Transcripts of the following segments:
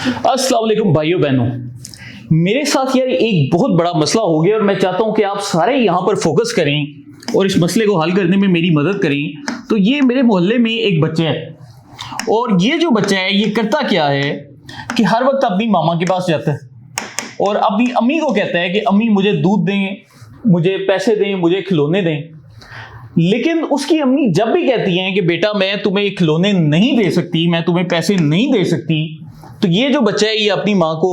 अस्सलाम वालेकुम भाइयों बहनों, मेरे साथ यार एक बहुत बड़ा मसला हो गया और मैं चाहता हूं कि आप सारे यहां पर फोकस करें और इस मसले को हल करने में मेरी मदद करें। तो ये मेरे मोहल्ले में एक बच्चा है और ये जो बच्चा है ये करता क्या है कि हर वक्त अपनी मामा के पास जाता है और अपनी अम्मी को कहता है कि अम्मी मुझे दूध दें, मुझे पैसे दें, मुझे खिलौने दें। लेकिन उसकी अम्मी जब भी कहती हैं कि बेटा मैं तुम्हें खिलौने नहीं दे सकती, मैं तुम्हें पैसे नहीं दे सकती, तो ये जो बच्चा है ये अपनी माँ को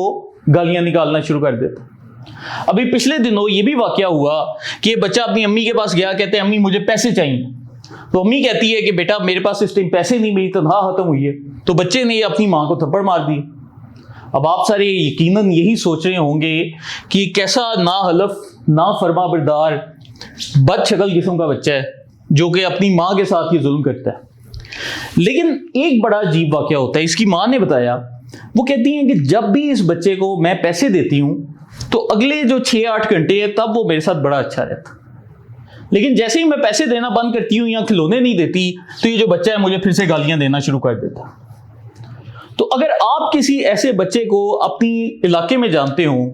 गालियां निकालना शुरू कर देता। अभी पिछले दिनों ये भी वाकया हुआ कि ये बच्चा अपनी अम्मी के पास गया, कहते हैं अम्मी मुझे पैसे चाहिए। तो अम्मी कहती है कि बेटा मेरे पास इस टाइम पैसे नहीं, मेरी तनख्वाह खत्म हुई है। तो बच्चे ने अपनी माँ को थप्पड़ मार दी। अब आप सारे यकीनन यही सोच रहे होंगे कि कैसा ना हलफ ना फरमा बरदार बदशक्ल किस्म का बच्चा है जो कि अपनी माँ के साथ ये जुल्म करता है। लेकिन एक बड़ा अजीब वाकया होता है। इसकी माँ ने बताया, वो कहती हैं कि जब भी इस बच्चे को मैं पैसे देती हूं तो अगले जो 6-8 घंटे है तब वो मेरे साथ बड़ा अच्छा रहता, लेकिन जैसे ही मैं पैसे देना बंद करती हूं या खिलौने नहीं देती तो ये जो बच्चा है मुझे फिर से गालियां देना शुरू कर देता। तो अगर आप किसी ऐसे बच्चे को अपनी इलाके में जानते हो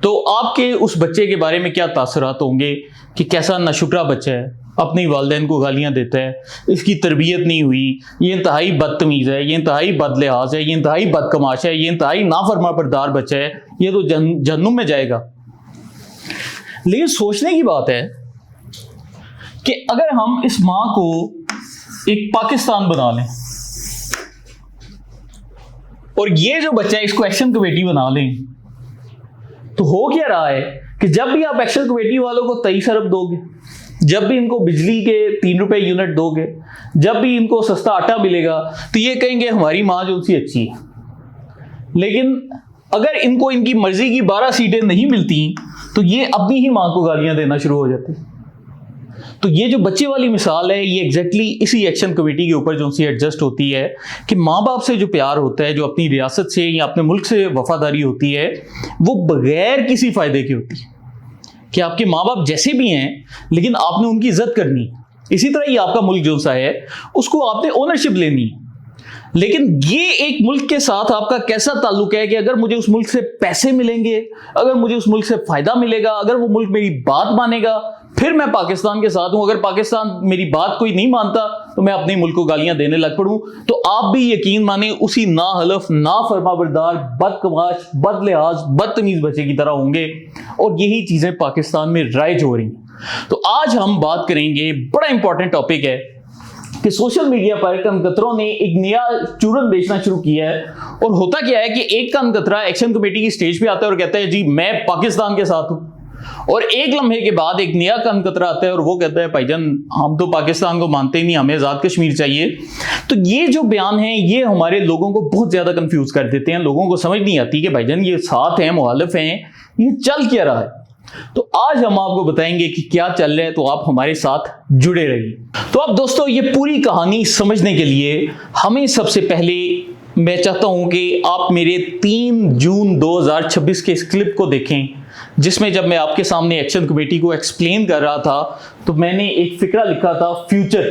तो आपके उस बच्चे के बारे में क्या तासरात होंगे कि कैसा नाशुक्रा बच्चा है, अपनी वालिदैन को गालियां देता है, इसकी तरबियत नहीं हुई, ये इंतहाई बदतमीज़ है, ये इंतहाई बदलिहाज है, ये इंतहाई बदकमाश है, ये इंतहाई नाफरमाबरदार बच्चा है, ये तो जहन्नुम में जाएगा। लेकिन सोचने की बात है कि अगर हम इस माँ को एक पाकिस्तान बना लें और ये जो बच्चा है इसको एक्शन कमेटी बना लें, तो हो क्या रहा है कि जब भी आप एक्शन कमेटी वालों को 23 अरब दोगे, जब भी इनको बिजली के 3 रुपए यूनिट दोगे, जब भी इनको सस्ता आटा मिलेगा, तो ये कहेंगे हमारी माँ जो सी अच्छी है। लेकिन अगर इनको इनकी मर्जी की 12 सीटें नहीं मिलती तो ये अपनी ही माँ को गालियां देना शुरू हो जाते। तो ये जो बच्चे वाली मिसाल है ये एग्जैक्टली इसी एक्शन कमेटी के ऊपर जो सी एडजस्ट होती है कि माँ बाप से जो प्यार होता है, जो अपनी रियासत से या अपने मुल्क से वफादारी होती है, वो बगैर किसी फायदे की होती है कि आपके माँ बाप जैसे भी हैं लेकिन आपने उनकी इज्जत करनी है। इसी तरह ही आपका मुल्क जो सा है उसको आपने ओनरशिप लेनी है। लेकिन ये एक मुल्क के साथ आपका कैसा ताल्लुक है कि अगर मुझे उस मुल्क से पैसे मिलेंगे, अगर मुझे उस मुल्क से फायदा मिलेगा, अगर वो मुल्क मेरी बात मानेगा, फिर मैं पाकिस्तान के साथ हूं। अगर पाकिस्तान मेरी बात कोई नहीं मानता तो मैं अपने मुल्क को गालियां देने लग पड़ूं। तो आप भी यकीन माने उसी ना हलफ ना फरमाबरदार बदकमाश बदलिहाज बदतमीज बच्चे की तरह होंगे और यही चीजें पाकिस्तान में राइज हो रही हैं। तो आज हम बात करेंगे, बड़ा इंपॉर्टेंट टॉपिक है कि सोशल मीडिया पर कनकतरों ने एक नया चूरन बेचना शुरू किया है। और होता क्या है कि एक कनकतरा एक्शन कमेटी की स्टेज पे आता है और कहता है जी मैं पाकिस्तान के साथ हूं, और एक लम्हे के बाद एक नया कनकतरा आता है और वो कहता है भाईजान हम तो पाकिस्तान को मानते ही नहीं, हमें आजाद कश्मीर चाहिए। तो ये जो बयान है ये हमारे लोगों को बहुत ज्यादा कंफ्यूज कर देते हैं। लोगों को समझ नहीं आती कि भाईजान ये साथ हैं, मुखालिफ हैं, ये चल क्या रहा है। तो आज हम आपको बताएंगे कि क्या चल रहा है, तो आप हमारे साथ जुड़े रहिए। तो अब दोस्तों ये पूरी कहानी समझने के लिए हमें सबसे पहले मैं चाहता हूं कि आप मेरे 3 जून 2026 के इस क्लिप को देखें, जिसमें जब मैं आपके सामने एक्शन कमेटी को एक्सप्लेन कर रहा था तो मैंने एक फिक्रा लिखा था फ्यूचर,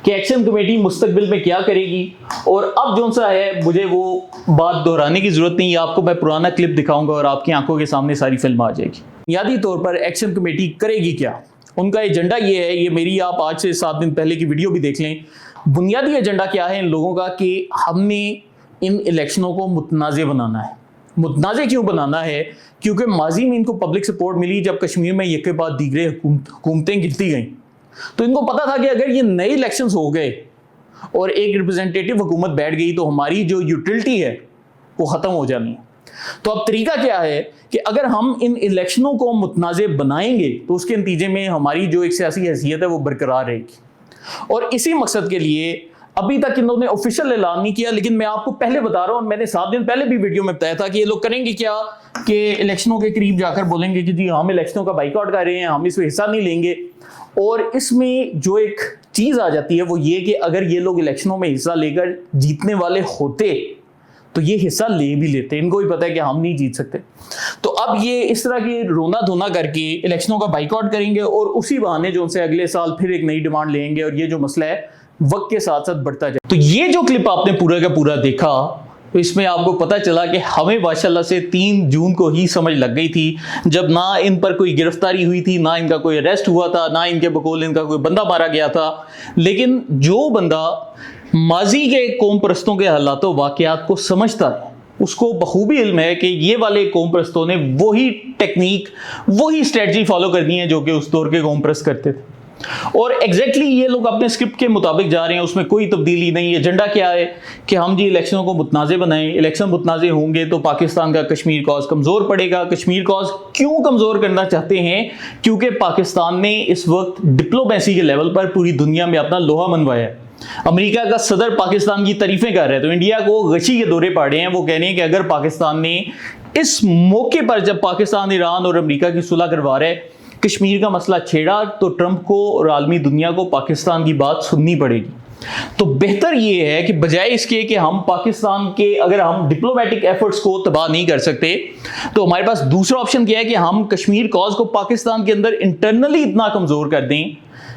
कि एक्शन कमेटी मुस्तकबिल में क्या करेगी। और अब जो सा है मुझे वो बात दोहराने की जरूरत नहीं है, आपको मैं पुराना क्लिप दिखाऊंगा और आपकी आंखों के सामने सारी फिल्म आ जाएगी। बुनियादी तौर पर एक्शन कमेटी करेगी क्या, उनका एजेंडा ये है, ये मेरी आप आज से 7 दिन पहले की वीडियो भी देख लें। बुनियादी एजेंडा क्या है इन लोगों का कि हमने इन इलेक्शनों को मुतनाज़ बनाना है। मुतनाज़ क्यों बनाना है? क्योंकि माजी में इनको पब्लिक सपोर्ट मिली जब कश्मीर में एक के बाद दीगरे हुकूमतें गिरती गईं, तो इनको पता था कि अगर ये नए इलेक्शंस हो गए और एक रिप्रेजेंटेटिव हुकूमत बैठ गई तो हमारी जो यूटिलिटी है वो ख़त्म हो जानी है। तो अब तरीका क्या है कि अगर हम इन इलेक्शनों को मुतनाज़ बनाएंगे तो उसके नतीजे में हमारी जो एक सियासी हैसियत है वो बरकरार रहेगी। और इसी मकसद के लिए अभी तक इन्होंने ऑफिशियल ऐलान नहीं किया, लेकिन मैं आपको पहले बता रहा हूं, मैंने 7 दिन पहले भी वीडियो में बताया था कि ये लोग करेंगे क्या कि इलेक्शनों के करीब जाकर बोलेंगे कि जी हम इलेक्शनों का बाइकआउट कर रहे हैं, हम इसमें हिस्सा नहीं लेंगे। और इसमें जो एक चीज आ जाती है वो ये कि अगर ये लोग इलेक्शनों में हिस्सा लेकर जीतने वाले होते तो ये हिस्सा ले भी लेते, इनको भी पता है कि हम नहीं जीत सकते। तो अब ये इस तरह की रोना धोना करके इलेक्शनों का बाइकआउट करेंगे और उसी बहाने जो उनसे अगले साल फिर एक नई डिमांड लेंगे और ये जो मसला है वक्त के साथ साथ बढ़ता जाए। तो ये जो क्लिप आपने पूरा का पूरा देखा तो इसमें आपको पता चला कि हमें माशाल्लाह से 3 जून को ही समझ लग गई थी, जब ना इन पर कोई गिरफ्तारी हुई थी, ना इनका कोई अरेस्ट हुआ था, ना इनके बकौल इनका कोई बंदा मारा गया था, लेकिन जो बंदा माजी के कौम परस्तों के हालात वाक़यात को समझता है उसको बखूबी इल्म है कि ये वाले कौम परस्तों ने वही टेक्निक, वही स्ट्रेटजी फॉलो करनी है जो कि उस दौर के कौम परस्त करते थे। और एग्जैक्टली ये लोग अपने स्क्रिप्ट के मुताबिक जा रहे हैं, उसमें कोई तब्दीली नहीं। एजेंडा क्या है कि हम जी इलेक्शनों को मुतनाज़े बनाएं, इलेक्शन मुतनाज़े होंगे तो पाकिस्तान का कश्मीर कॉज कमज़ोर पड़ेगा। कश्मीर कॉज क्यों कमज़ोर करना चाहते हैं? क्योंकि पाकिस्तान ने इस वक्त डिप्लोमेसी के लेवल पर पूरी दुनिया में अपना लोहा मनवाया है। अमेरिका का सदर पाकिस्तान की तारीफें कर रहे हैं, तो इंडिया को गशी के दौरे पड़ रहे हैं। वो कह रहे हैं कि अगर पाकिस्तान ने इस मौके पर, जब पाकिस्तान ईरान और अमेरिका की सुलह करवा रहे हैं, कश्मीर का मसला छेड़ा, तो ट्रंप को और आलमी दुनिया को पाकिस्तान की बात सुननी पड़ेगी। तो बेहतर ये है कि बजाय इसके कि हम पाकिस्तान के, अगर हम डिप्लोमेटिक एफर्ट्स को तबाह नहीं कर सकते, तो हमारे पास दूसरा ऑप्शन क्या है कि हम कश्मीर कॉज को पाकिस्तान के अंदर इंटरनली इतना कमजोर कर दें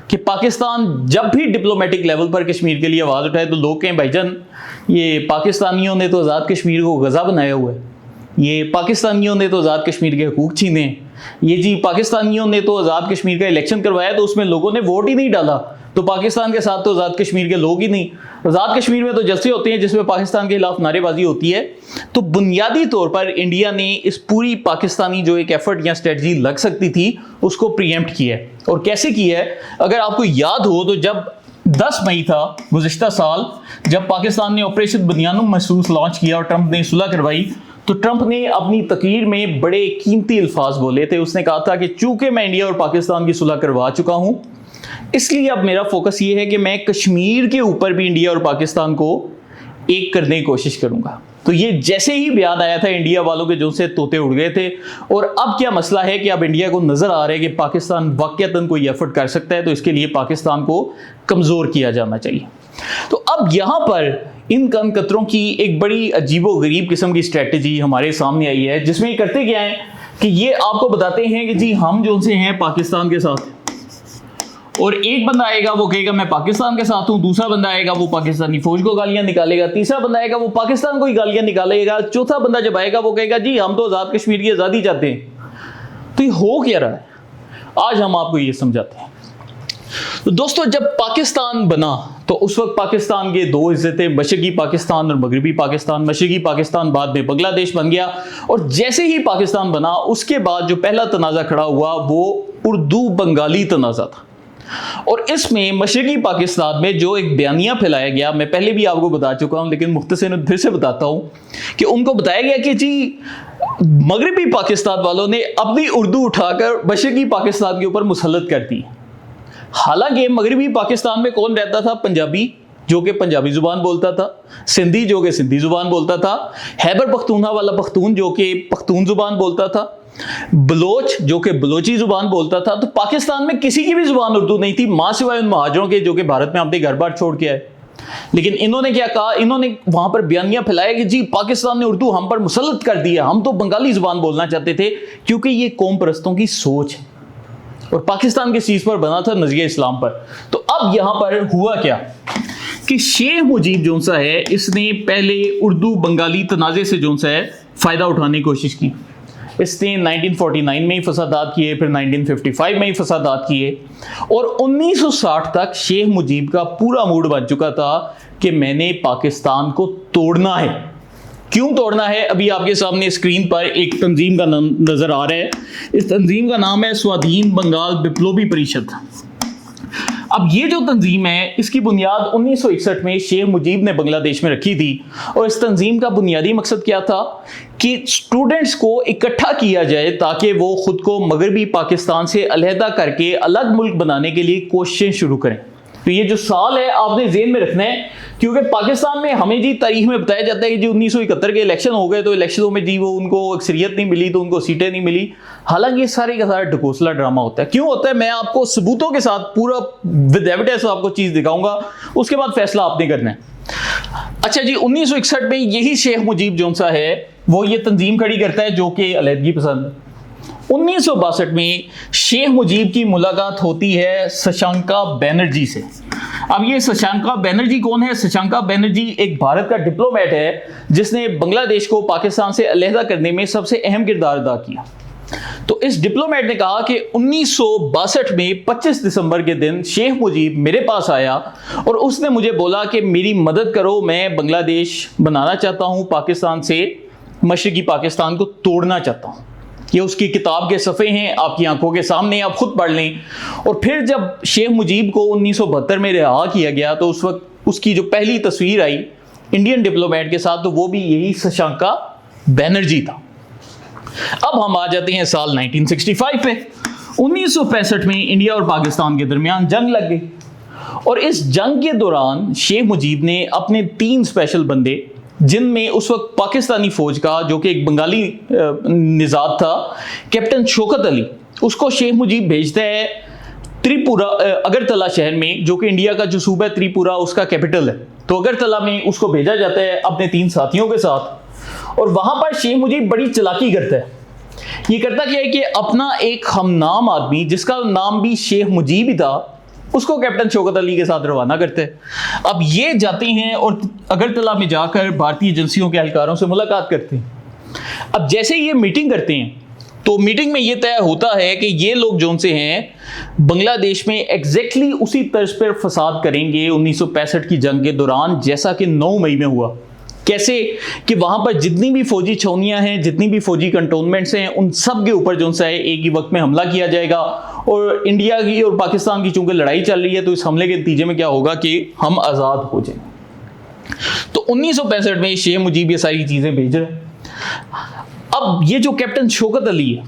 कि पाकिस्तान जब भी डिप्लोमेटिक लेवल पर कश्मीर के लिए आवाज़ उठाए तो लोग कहें भाईजान ये पाकिस्तानियों ने तो आज़ाद कश्मीर को गज़ा बनाया हुआ है, ये पाकिस्तानियों ने तो आज़ाद कश्मीर के हकूक़ छीने हैं, ये जी पाकिस्तानियों ने तो आज़ाद कश्मीर का इलेक्शन करवाया तो उसमें लोगों ने वोट ही नहीं डाला, तो पाकिस्तान के साथ तो आज़ाद कश्मीर के लोग ही नहीं। आज़ाद कश्मीर में तो जलसे होते हैं जिसमें पाकिस्तान के खिलाफ नारेबाजी होती है। तो बुनियादी तौर पर इंडिया ने इस पूरी पाकिस्तानी जो एक एफर्ट या स्ट्रेटजी लग सकती थी उसको प्रीएम्प्ट किया है। और कैसे किया है? अगर आपको याद हो तो जब 10 मई था गुज़िश्ता साल, जब पाकिस्तान ने ऑपरेशन बनियानुम महसूस लॉन्च किया और ट्रंप ने सुलह करवाई, तो ट्रंप ने अपनी तकरीर में बड़े कीमती अल्फाज बोले थे। उसने कहा था कि चूंकि मैं इंडिया और पाकिस्तान की सुलह करवा चुका हूं, इसलिए अब मेरा फोकस ये है कि मैं कश्मीर के ऊपर भी इंडिया और पाकिस्तान को एक करने की कोशिश करूंगा। तो ये जैसे ही बयान आया था, इंडिया वालों के जो से तोते उड़ गए थे। और अब क्या मसला है कि अब इंडिया को नजर आ रहा है कि पाकिस्तान वाकईतन कोई एफर्ट कर सकता है, तो इसके लिए पाकिस्तान को कमजोर किया जाना चाहिए। तो अब यहां पर इन कन कतरों की एक बड़ी अजीबो गरीब किस्म की स्ट्रेटजी हमारे सामने आई है, जिसमें ये करते क्या है कि ये आपको बताते हैं कि जी हम जो से हैं पाकिस्तान के साथ, और एक बंदा आएगा वो कहेगा मैं पाकिस्तान के साथ हूं, दूसरा बंदा आएगा वो पाकिस्तानी फौज को गालियां निकालेगा, तीसरा बंदा आएगा वो पाकिस्तान को ही गालियां निकालेगा, चौथा बंदा जब आएगा वो कहेगा जी हम तो आज़ाद कश्मीर की आज़ादी चाहते हैं। तो ये हो क्या रहा है, आज हम आपको ये समझाते हैं। तो दोस्तों, जब पाकिस्तान बना तो उस वक्त पाकिस्तान के 2 हिस्से थे, मशरकी पाकिस्तान और मगरबी पाकिस्तान। मशरकी पाकिस्तान बाद में बांग्लादेश बन गया, और जैसे ही पाकिस्तान बना उसके बाद जो पहला तनाज़ा खड़ा हुआ वो उर्दू बंगाली तनाज़ा था। और इसमें मशरकी पाकिस्तान में जो एक बयानिया फैलाया गया, मैं पहले भी आपको बता चुका हूं लेकिन मुख्तसरन फिर से बताता हूं, कि उनको बताया गया कि जी मगरबी पाकिस्तान वालों ने अपनी उर्दू उठाकर मशरकी पाकिस्तान के ऊपर मुसल्लत कर दी। हालांकि मगरबी पाकिस्तान में कौन रहता था? पंजाबी, जो कि पंजाबी जुबान बोलता था, सिंधी जो कि सिंधी जुबान बोलता था, हैबर पख्तूनख्वा वाला पख्तून जो कि पख्तून जुबान बोलता था, बलोच जो कि बलोची जुबान बोलता था। तो पाकिस्तान में किसी की भी जुबान उर्दू नहीं थी, मां सिवाय उन महाजरों के जो कि भारत में अपने घर बार छोड़ के आए। लेकिन इन्होंने क्या कहा? इन्होंने वहां पर बयानिया फैलाया कि जी पाकिस्तान ने उर्दू हम पर मुसल्लत कर दिया, हम तो बंगाली जुबान बोलना चाहते थे, क्योंकि ये कौम परस्तों की सोच है और पाकिस्तान किस चीज पर बना था? नजरिया इस्लाम पर। तो अब यहां पर हुआ क्या कि शेख मुजीब जो सा है, इसने पहले उर्दू बंगाली तनाजे से जो सा है फायदा उठाने की कोशिश की। इसने 1949 में ही फसादात किए, फिर 1955 में ही फसादात किए, और 1960 तक शेख मुजीब का पूरा मूड बन चुका था कि मैंने पाकिस्तान को तोड़ना है। क्यों तोड़ना है? अभी आपके सामने स्क्रीन पर एक तंजीम का नाम नजर आ रहा है। इस तंजीम का नाम है स्वाधीन बंगाल विप्लवी परिषद। अब ये जो तंजीम है इसकी बुनियाद 1961 में शेख मुजीब ने बांग्लादेश में रखी थी, और इस तंजीम का बुनियादी मकसद क्या था कि स्टूडेंट्स को इकट्ठा किया जाए ताकि वो खुद को मगरबी पाकिस्तान से अलहदा करके अलग मुल्क बनाने के लिए कोशिशें शुरू करें। तो ये जो साल है आपने जेहन में रखना है, क्योंकि पाकिस्तान में हमें जी तारीख में बताया जाता है कि जी 1971 के इलेक्शन हो गए तो इलेक्शनों में जी वो उनको अक्सरियत नहीं मिली तो उनको सीटें नहीं मिली। हालांकि ये सारे का सारा ढकोसला ड्रामा होता है। क्यों होता है? मैं आपको सबूतों के साथ पूरा विद एविडेंस आपको चीज दिखाऊंगा, उसके बाद फैसला आपने करना है। अच्छा जी, 1961 में यही शेख मुजीब जो सा है वो ये तंजीम खड़ी करता है जो कि अलहदगी पसंद है। 1962 में शेख मुजीब की मुलाकात होती है शशांका बैनर्जी से। अब ये शशांका बैनर्जी कौन है? शशांका बैनर्जी एक भारत का डिप्लोमेट है जिसने बांग्लादेश को पाकिस्तान से अलहदा करने में सबसे अहम किरदार अदा किया। तो इस डिप्लोमेट ने कहा कि 1962 में 25 दिसंबर के दिन शेख मुजीब मेरे पास आया और उसने मुझे बोला कि मेरी मदद करो, मैं बांग्लादेश बनाना चाहता हूं, पाकिस्तान से मशरकी पाकिस्तान को तोड़ना चाहता हूं। ये उसकी किताब के सफ़े हैं, आपकी आंखों के सामने, आप खुद पढ़ लें। और फिर जब शेख मुजीब को 1972 में रिहा किया गया तो उस वक्त उसकी जो पहली तस्वीर आई इंडियन डिप्लोमेट के साथ, तो वो भी यही शशांका बैनर्जी था। अब हम आ जाते हैं साल 1965 पे। 1965 में इंडिया और पाकिस्तान के दरमियान जंग लग गई और इस जंग के दौरान शेख मुजीब ने अपने 3 स्पेशल बंदे, जिनमें उस वक्त पाकिस्तानी फौज का जो कि एक बंगाली निजात था, कैप्टन शौकत अली, उसको शेख मुजीब भेजता है त्रिपुरा, अगरतला शहर में, जो कि इंडिया का जो सूबा त्रिपुरा उसका कैपिटल है। तो अगरतला में उसको भेजा जाता है अपने 3 साथियों के साथ। और वहां पर शेख मुजीब बड़ी चालाकी करता है। ये करता क्या है कि अपना एक हमनाम आदमी जिसका नाम भी शेख मुजीब ही था, उसको कैप्टन शौकत अली के साथ रवाना करते हैं। अब ये जाते हैं और अगरतला में जाकर भारतीय एजेंसियों के एहलकारों से मुलाकात करते हैं। अब जैसे ये मीटिंग करते हैं तो मीटिंग में ये तय होता है कि ये लोग जो से हैं बांग्लादेश में एग्जैक्टली उसी तर्ज पर फसाद करेंगे 1965 की जंग के दौरान, जैसा कि 9 मई में हुआ। कैसे कि वहां पर जितनी भी फौजी छावनियां हैं, जितनी भी फौजी कंटोनमेंट्स हैं, उन सब के ऊपर जो सा है एक ही वक्त में हमला किया जाएगा। और इंडिया की और पाकिस्तान की चूंकि लड़ाई चल रही है तो इस हमले के नतीजे में क्या होगा कि हम आज़ाद हो जाएंगे। तो 1965 में शेख मुजीब ये सारी चीज़ें भेज रहे हैं। अब ये जो कैप्टन शौकत अली है,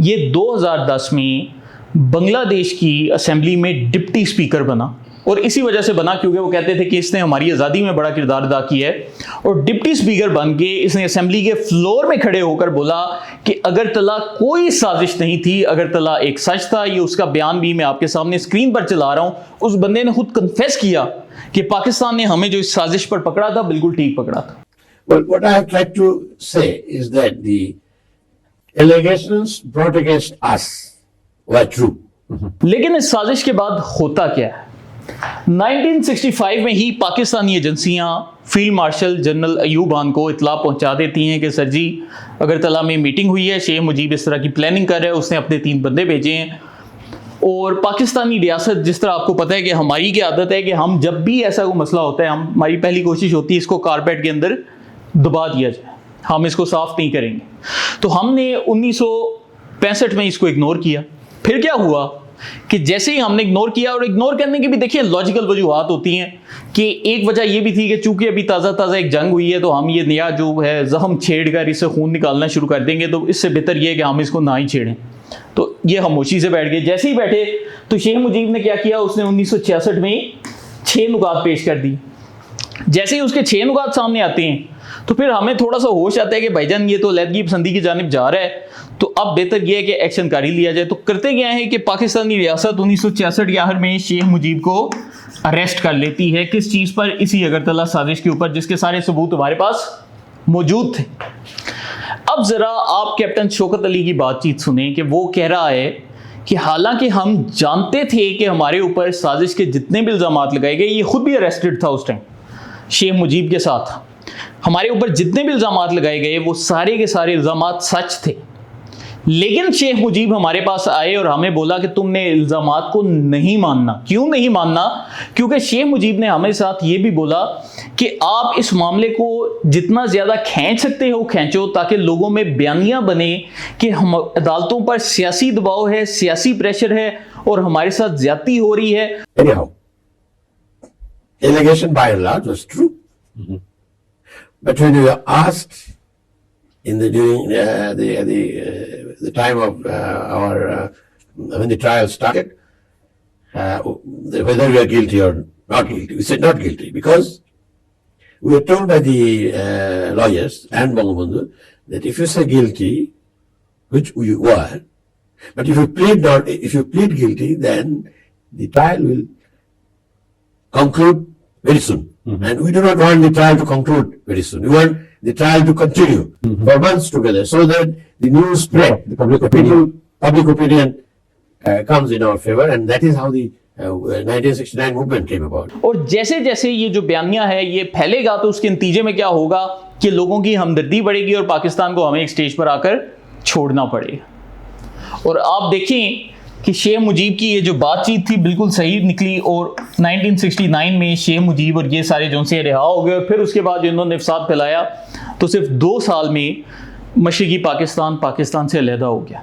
ये 2010 में बांग्लादेश की असेंबली में डिप्टी स्पीकर बना और इसी वजह से बना क्योंकि वो कहते थे कि इसने हमारी आज़ादी में बड़ा किरदार अदा किया है। और डिप्टी स्पीकर बन के इसने असेंबली के फ्लोर में खड़े होकर बोला कि अगरतला कोई साजिश नहीं थी, अगरतला एक सच था। ये उसका बयान भी मैं आपके सामने स्क्रीन पर चला रहा हूं। उस बंदे ने खुद कन्फेस किया कि पाकिस्तान ने हमें जो इस साजिश पर पकड़ा था बिल्कुल ठीक पकड़ा था। Well, what I have tried to say is that the allegations brought against us were true. लेकिन इस साजिश के बाद होता क्या है? 1965 में ही पाकिस्तानी एजेंसियां field marshal general Ayub Khan को इतला पहुंचा देती हैं कि सर जी अगरतला में मीटिंग हुई है, शेख मुजीब इस तरह की प्लानिंग कर रहे हैं, उसने अपने 3 बंदे भेजे हैं। और पाकिस्तानी रियासत, जिस तरह आपको पता है कि हमारी क्या आदत है कि हम जब भी ऐसा कोई मसला होता है, हमारी पहली कोशिश होती है इसको कारपेट के अंदर दबा दिया जाए, हम इसको साफ नहीं करेंगे। तो हमने 1965 में इसको इग्नोर किया। फिर क्या हुआ कि जैसे ही हमने इग्नोर किया, और इग्नोर करने की भी देखिए लॉजिकल वजूहात होती हैं कि एक वजह ये भी थी कि चूंकि अभी ताज़ा एक जंग हुई है तो हम ये नया जो है जख्म छेड़कर इससे खून निकालना शुरू कर देंगे, तो इससे बेहतर ये है कि हम इसको ना ही छेड़ें। तो ये खामोशी से बैठ गए। जैसे ही बैठे तो शेख मुजीब ने क्या किया, उसने 1966 में 6 नुकात पेश कर दी। जैसे ही उसके 6 नुकात सामने आते हैं तो फिर हमें थोड़ा सा होश आता है कि भाईजान ये तो अलहदगी पसंदी की जानिब जा रहा है, तो अब बेहतर यह है कि एक्शन कर ही लिया जाए। तो करते क्या है कि पाकिस्तानी रियासत 1966 के आखिर में शेख मुजीब को अरेस्ट कर लेती है। किस चीज़ पर? इसी अगरतला साजिश के ऊपर, जिसके सारे सबूत हमारे पास मौजूद थे। अब ज़रा आप कैप्टन शौकत अली की बातचीत सुने कि वो कह रहा है कि हालांकि हम जानते थे कि हमारे ऊपर साजिश के जितने भी इल्ज़ाम लगाए गए, ये खुद भी अरेस्टेड था उस टाइम शेख मुजीब के साथ, हमारे ऊपर जितने भी इल्ज़ाम लगाए गए वो सारे के सारे इल्ज़ाम सच थे। लेकिन शेख मुजीब हमारे पास आए और हमें बोला कि तुमने इल्ज़ामात को नहीं मानना। क्यों नहीं मानना? क्योंकि शेख मुजीब ने हमें साथ ये भी बोला कि आप इस मामले को जितना ज़्यादा खींच सकते हो खींचो, ताकि लोगों में बयानियाँ बने कि हम अदालतों पर सियासी दबाव है, सियासी प्रेशर है और हमारे साथ ज्यादती हो रही है। Anyhow, allegation by and large was true. But when we were asked during the time of when the trial started, whether we are guilty or not guilty, we said not guilty because we were told by the lawyers and Bangabandhu that if you say guilty, which we were, but if you plead guilty, then the trial will conclude very soon. And we do not want the trial to conclude very soon. We want the trial to continue for months together, so that the news spread, the public opinion comes in our favor, and that is how the 1969 movement came about. और जैसे जैसे ये जो बयानिया है ये फैलेगा तो उसके नतीजे में क्या होगा कि लोगों की हमदर्दी बढ़ेगी और पाकिस्तान को हमें एक स्टेज पर आकर छोड़ना पड़ेगा। और आप देखें कि शेख मुजीब की ये जो बातचीत थी बिल्कुल सही निकली और 1969 में शेख मुजीब और ये सारे जो से रिहा हो गए और फिर उसके बाद इन्होंने फसाद फैलाया तो सिर्फ 2 साल में मशरकी पाकिस्तान से अलहदा हो गया।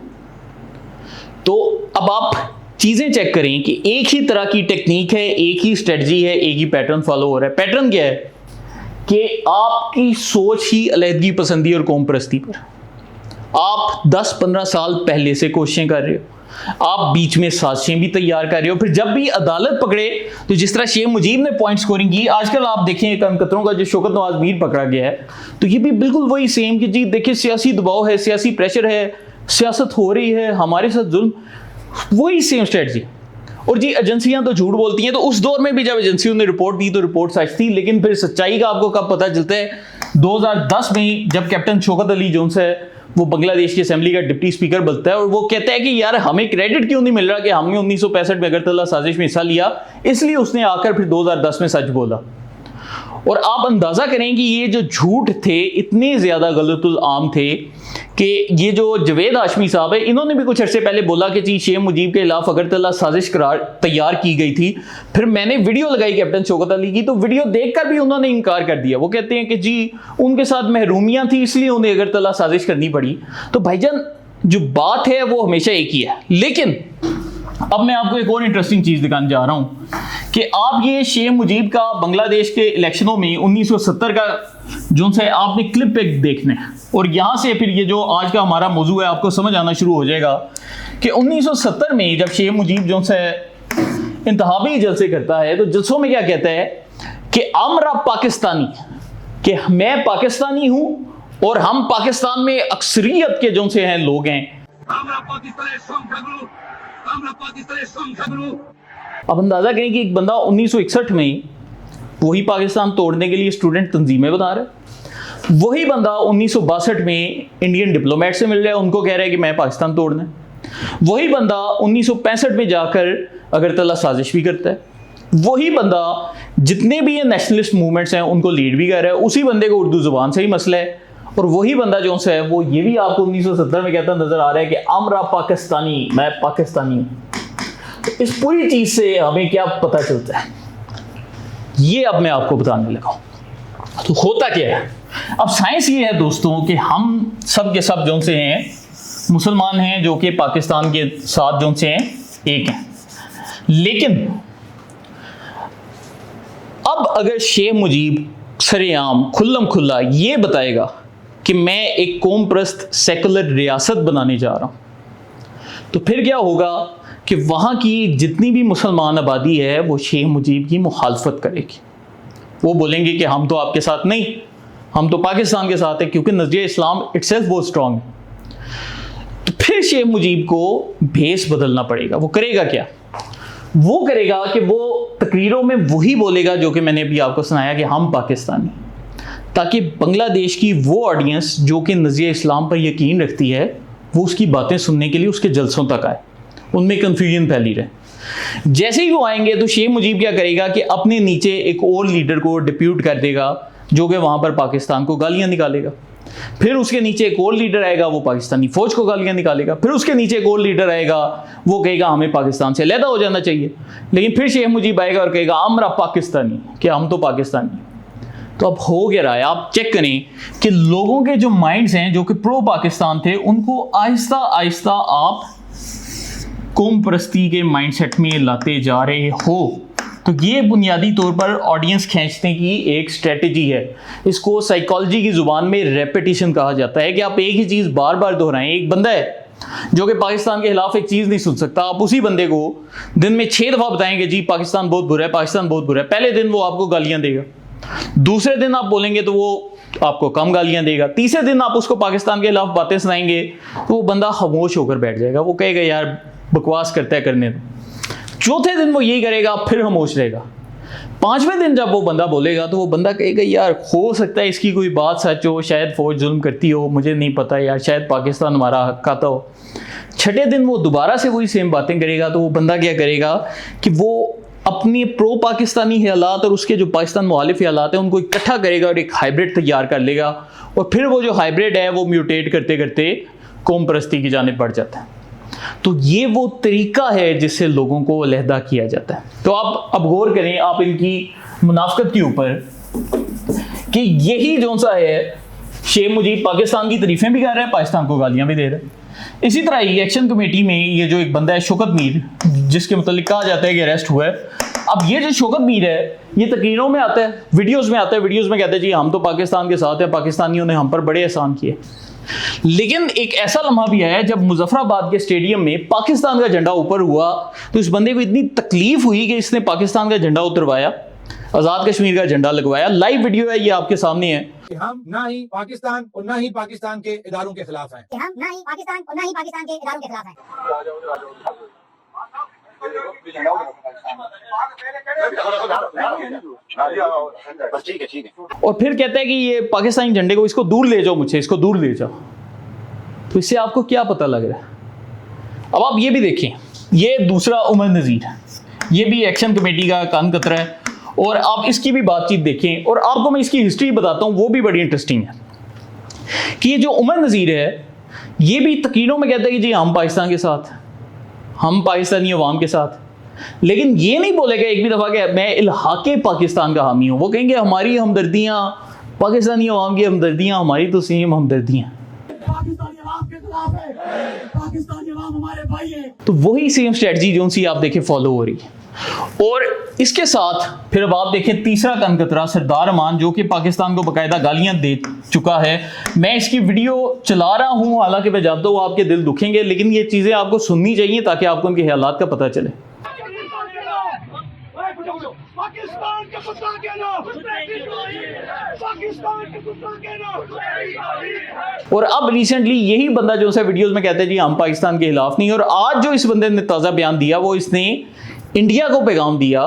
तो अब आप चीज़ें चेक करें कि एक ही तरह की टेक्निक है, एक ही स्ट्रेटजी है, एक ही पैटर्न फॉलो हो रहा है। पैटर्न क्या है कि आपकी सोच ही अलहदगी पसंदी और कौम परस्ती पर। आप 10-15 साल पहले से कोशिशें कर रहे हो, आप बीच में साजिशें भी तैयार कर रहे हो, फिर जब भी अदालत पकड़े तो जिस तरह शेख मुजीब ने पॉइंट स्कोरिंग की, आजकल आप देखें कतरों का जो शौकत नवाज मीर पकड़ा गया है तो ये भी बिल्कुल वही सेम कि जी देखिए सियासी दबाव है, सियासी प्रेशर है, सियासत हो रही है, हमारे साथ जुल्म, वही सेम स्ट्रेटजी। और जी एजेंसियां तो झूठ बोलती हैं, तो उस दौर में भी जब एजेंसियों ने रिपोर्ट दी तो रिपोर्ट सच थी, लेकिन फिर सच्चाई का आपको कब पता चलता है? 2010 में जब कैप्टन शौकत अली जोन्स है वो बांग्लादेश की असेंबली का डिप्टी स्पीकर बनता है और वो कहता है कि यार हमें क्रेडिट क्यों नहीं मिल रहा कि हमने 1965 में अगरतला साजिश में हिस्सा लिया, इसलिए उसने आकर फिर 2010 में सच बोला। और आप अंदाज़ा करें कि ये जो झूठ थे इतने ज़्यादा गलतुल आम थे कि ये जो जवेद हाशमी साहब है इन्होंने भी कुछ अर्से पहले बोला कि जी शेख मुजीब के खिलाफ अगरतला साजिश तैयार की गई थी। फिर मैंने वीडियो लगाई कैप्टन शौकत अली की, तो वीडियो देखकर भी उन्होंने इनकार कर दिया। वो कहते हैं कि जी उनके साथ महरूमियाँ थी इसलिए उन्हें अगरतला साजिश करनी पड़ी। तो भाईजान जो बात है वो हमेशा एक ही है। लेकिन अब मैं आपको एक और इंटरेस्टिंग चीज़ दिखाने जा रहा हूँ कि आप ये शेख मुजीब का बांग्लादेश के इलेक्शनों में 1970 का जो है आपने क्लिप एक देखना है और यहाँ से फिर ये जो आज का हमारा मौजू है आपको समझ आना शुरू हो जाएगा कि 1970 में जब शेख मुजीब जो है इंतहाबी जलसे करता है तो जलसों में क्या कहता है कि अमरा पाकिस्तानी, कि मैं पाकिस्तानी हूँ और हम पाकिस्तान में अक्सरियत के जो से हैं लोग हैं। अब अंदाजा करें कि एक बंदा 1961 में वही पाकिस्तान तोड़ने के लिए स्टूडेंट तंजीमें बना रहा है, वही बंदा 1962 में इंडियन डिप्लोमेट से मिल रहा है, उनको कह रहा है कि मैं पाकिस्तान तोड़ना है, वही बंदा 1965 में जाकर अगरतला साजिश भी करता है, वही बंदा जितने भी ये नेशनलिस्ट मूवमेंट्स हैं उनको लीड भी कर रहा है, उसी बंदे को उर्दू जुबान से ही मसला है। और वही बंदा जो है वो ये भी आपको 1970 में कहता नजर आ रहा है कि अमरा पाकिस्तानी, मैं पाकिस्तानी हूं। तो इस पूरी चीज से हमें क्या पता चलता है ये अब मैं आपको बताने लगा हूं। तो होता क्या है, अब साइंस ये है दोस्तों कि हम सब के सब जो से हैं मुसलमान हैं जो कि पाकिस्तान के साथ जो से हैं एक हैं। लेकिन अब अगर शेख मुजीब सरेआम खुल्लम खुल्ला ये बताएगा कि मैं एक कौम परस्त सेकुलर रियासत बनाने जा रहा हूं तो फिर क्या होगा कि वहाँ की जितनी भी मुसलमान आबादी है वो शेख मुजीब की मुखालफत करेगी। वो बोलेंगे कि हम तो आपके साथ नहीं, हम तो पाकिस्तान के साथ है, क्योंकि नज़रिया इस्लाम इटसेल्फ बहुत स्ट्रांग है। तो फिर शेख मुजीब को भेस बदलना पड़ेगा। वो करेगा क्या? वो करेगा कि वो तकरीरों में वही बोलेगा जो कि मैंने अभी आपको सुनाया कि हम पाकिस्तानी, ताकि बांग्लादेश की वो ऑडियंस जो कि नज़रिया इस्लाम पर यकीन रखती है वो उसकी बातें सुनने के लिए उसके जलसों तक आए, उनमें कन्फ्यूजन फैली रहे। जैसे ही वो आएंगे तो शेख मुजीब क्या करेगा कि अपने नीचे एक और लीडर को डिप्यूट कर देगा जो कि वहाँ पर पाकिस्तान को गालियाँ निकालेगा। फिर उसके नीचे एक और लीडर आएगा, वो पाकिस्तानी फौज को गालियाँ निकालेगा। फिर उसके नीचे एक और लीडर आएगा, वो कहेगा हमें पाकिस्तान से अलहदा हो जाना चाहिए। लेकिन फिर शेख मुजीब आएगा और कहेगा अमरा पाकिस्तानी, कि हम तो पाकिस्तानी। तो अब हो गया रहा है, आप चेक करें कि लोगों के जो माइंड्स हैं जो कि प्रो पाकिस्तान थे उनको आहिस्ता आहिस्ता आप कौम परस्ती के माइंडसेट में लाते जा रहे हो। तो ये बुनियादी तौर पर ऑडियंस खींचने की एक स्ट्रेटजी है। इसको साइकोलॉजी की ज़ुबान में रेपिटेशन कहा जाता है कि आप एक ही चीज़ बार बार दोहराएं। एक बंदा है जो कि पाकिस्तान के खिलाफ एक चीज़ नहीं सुन सकता, आप उसी बंदे को दिन में 6 दफ़ा बताएंगे जी पाकिस्तान बहुत बुरा है, पाकिस्तान बहुत बुरा है। पहले दिन वो आपको गालियाँ देगा, दूसरे दिन आप बोलेंगे तो वो आपको कम गालियाँ देगा, तीसरे दिन आप उसको पाकिस्तान के खिलाफ बातें सुनाएंगे तो वो बंदा खामोश होकर बैठ जाएगा, वो कहेगा यार बकवास करता है करने दो। चौथे दिन वो यही करेगा, फिर खामोश रहेगा। 5वें दिन जब वो बंदा बोलेगा तो वो बंदा कहेगा यार हो सकता है इसकी कोई बात सच हो, शायद फ़ौज जुल्म करती हो, मुझे नहीं पता यार, शायद पाकिस्तान हमारा हक खाता हो। 6ठे दिन वो दोबारा से वही सेम बातें करेगा तो वो बंदा क्या करेगा कि वो अपने प्रो पाकिस्तानी हालात और उसके जो पाकिस्तान मुखालिफ हालात हैं उनको इकट्ठा करेगा और एक हाइब्रिड तैयार कर लेगा, और फिर वो जो हाइब्रिड है वो म्यूटेट करते करते कौम परस्ती की जानिब बढ़ जाता है। तो ये वो तरीका है जिससे लोगों को अलहदा किया जाता है। तो आप अब गौर करें आप इनकी मुनाफकत के ऊपर कि यही जो सा है शेख मुजीब पाकिस्तान की तारीफें भी कर रहे हैं, पाकिस्तान को गालियां भी दे रहे हैं। इसी तरह ही एक्शन कमेटी में ये जो एक बंदा है शौकत मीर, जिसके मतलब कहा जाता है कि अरेस्ट हुआ है, अब ये जो शौकत मीर है ये तकरीरों में आता है, वीडियोस में आता है, वीडियोस में कहते हैं जी हम तो पाकिस्तान के साथ हैं, पाकिस्तानियों ने हम पर बड़े एहसान किए। लेकिन एक ऐसा लम्हा भी है जब मुजफ्फराबाद के स्टेडियम में पाकिस्तान का झंडा ऊपर हुआ तो इस बंदे को इतनी तकलीफ हुई कि इसने पाकिस्तान का झंडा उतरवाया, आज़ाद कश्मीर का झंडा लगवाया। लाइव वीडियो है, ये आपके सामने है। कि हम ना ही पाकिस्तान और ना ही पाकिस्तान के इदारों के खिलाफ हैं। कि हम ना ही पाकिस्तान और ना ही पाकिस्तान के इदारों के खिलाफ हैं। और फिर कहता है कि ये पाकिस्तानी झंडे को इसको दूर ले जाओ, मुझे इसको दूर ले जाओ। तो इससे आपको क्या पता लग रहा है? अब आप ये भी देखें, ये दूसरा उमर नज़ीर है, ये भी एक्शन कमेटी का कान कतरा है, और आप इसकी भी बातचीत देखें और आपको मैं इसकी हिस्ट्री बताता हूँ, वो भी बड़ी इंटरेस्टिंग है। कि ये जो उमर नज़ीर है ये भी तकरीरों में कहता है कि जी हम पाकिस्तान के साथ, हम पाकिस्तानी अवाम के साथ, लेकिन ये नहीं बोलेगा एक भी दफ़ा कि मैं इल्हाके पाकिस्तान का हामी हूँ। वो कहेंगे हमारी हमदर्दियाँ, पाकिस्तानी अवाम की हमदर्दियाँ हमारी तो सेम हमदर्दियाँ, पाकिस्तानी अवाम के खिलाफ है, पाकिस्तानी अवाम हमारे भाई है। तो वही सेम स्ट्रेटजी जो सी आप देखें फॉलो हो रही है। और इसके साथ फिर अब आप देखें तीसरा कनकतरा सरदार अमान, जो कि पाकिस्तान को बाकायदा गालियां दे चुका है। मैं इसकी वीडियो चला रहा हूं, हालांकि मैं जानता हूं आपके दिल दुखेंगे, लेकिन ये चीज़ें आपको सुननी चाहिए ताकि आपको उनके हालात का पता चले। पाकिस्तान के कुत्ता के नाम, पाकिस्तान के कुत्ता के नाम। और अब रिसेंटली यही बंदा जो सा वीडियोस में कहते हैं जी हम पाकिस्तान के खिलाफ नहीं, और आज जो इस बंदे ने ताज़ा बयान दिया वो इसने इंडिया को पैगाम दिया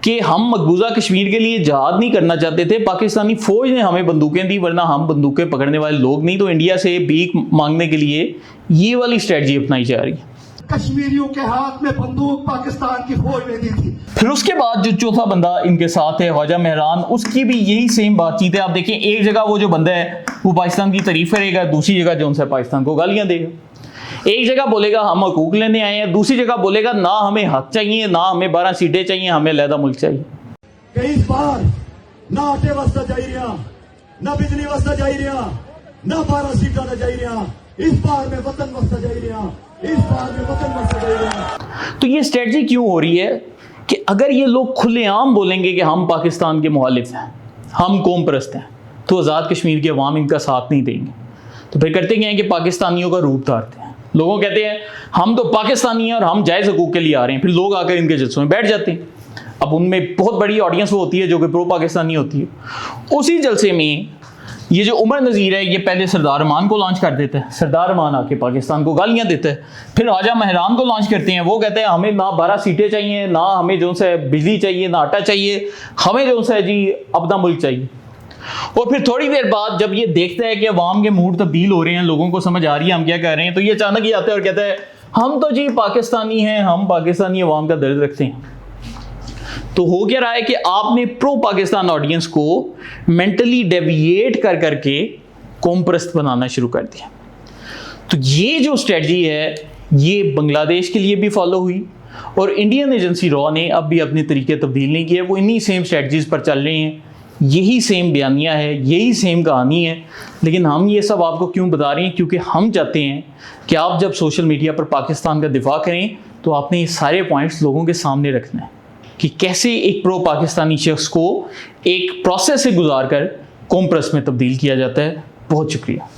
कि हम मकबूजा कश्मीर के लिए जहाद नहीं करना चाहते थे, पाकिस्तानी फौज ने हमें बंदूकें दी, वरना हम बंदूकें पकड़ने वाले लोग नहीं। तो इंडिया से भीख मांगने के लिए ये वाली स्ट्रेटजी अपनाई जा रही है। कश्मीरियों के हाथ में बंदूक पाकिस्तान की फौज ने दी थी। फिर उसके बाद जो चौथा बंदा इनके साथ है ख्वाजा मेहरान, उसकी भी यही सेम बातचीत है। आप देखें एक जगह वो जो बंदा है वो पाकिस्तान की तारीफ करेगा, दूसरी जगह जो उनसे पाकिस्तान को गालियां देगा। एक जगह बोलेगा हम हकूक लेने आए हैं, दूसरी जगह बोलेगा ना हमें हक चाहिए, ना हमें 12 सीटें चाहिए, हमें अलहदा मुल्क चाहिए। कि इस बार ना आटे वास्ता चाहिए, ना बिजली वास्ता चाहिए, ना 12 सीटा ना चाहिए, इस बार में वतन वास्ता चाहिए, इस बार में वतन वास्ता चाहिए। तो ये स्ट्रेटजी क्यों हो रही है कि अगर ये लोग खुलेआम बोलेंगे कि हम पाकिस्तान के मुखालिफ हैं, हम कौम परस्त हैं, तो आज़ाद कश्मीर के अवाम इनका साथ नहीं देंगे। तो फिर करते क्या है कि पाकिस्तानियों का रूप धारते हैं। लोगों कहते हैं हम तो पाकिस्तानी हैं और हम जायज़ हकूक़ के लिए आ रहे हैं, फिर लोग आकर इनके जलसों में बैठ जाते हैं। अब उनमें बहुत बड़ी ऑडियंस वो होती है जो कि प्रो पाकिस्तानी होती है। उसी जलसे में ये जो उमर नज़ीर है ये पहले सरदार अमान को लॉन्च कर देता है, सरदार अमान आके पाकिस्तान को गालियाँ देता है। फिर ख्वाजा मेहरान को लॉन्च करते हैं, वो कहते हैं हमें ना 12 सीटें चाहिए, ना हमें जो सा बिजली चाहिए, ना आटा चाहिए, हमें जो सा जी अपना मुल्क चाहिए। और फिर थोड़ी देर बाद जब ये देखता है कि अवाम के मूड तब्दील हो रहे हैं, लोगों को समझ आ रही है हम क्या कह रहे हैं, तो ये अचानक ही आता है और कहता है हम तो जी पाकिस्तानी हैं, हम पाकिस्तानी अवाम का दर्द रखते हैं। तो हो क्या रहा है कि आपने प्रो पाकिस्तान ऑडियंस को मेंटली डेविएट कर करके कौम परस्त बनाना शुरू कर दिया। तो ये जो स्ट्रेटजी है ये बांग्लादेश के लिए भी फॉलो हुई और इंडियन एजेंसी रॉ ने अब भी अपने तरीके तब्दील नहीं किए, वो इन्हीं सेम स्ट्रेटजीज पर चल रहे हैं, यही सेम बयानियाँ है, यही सेम कहानी है। लेकिन हम ये सब आपको क्यों बता रहे हैं? क्योंकि हम चाहते हैं कि आप जब सोशल मीडिया पर पाकिस्तान का दिफा करें तो आपने ये सारे पॉइंट्स लोगों के सामने रखना है कि कैसे एक प्रो पाकिस्तानी शख्स को एक प्रोसेस से गुजार कर कौम परस्त में तब्दील किया जाता है। बहुत शुक्रिया।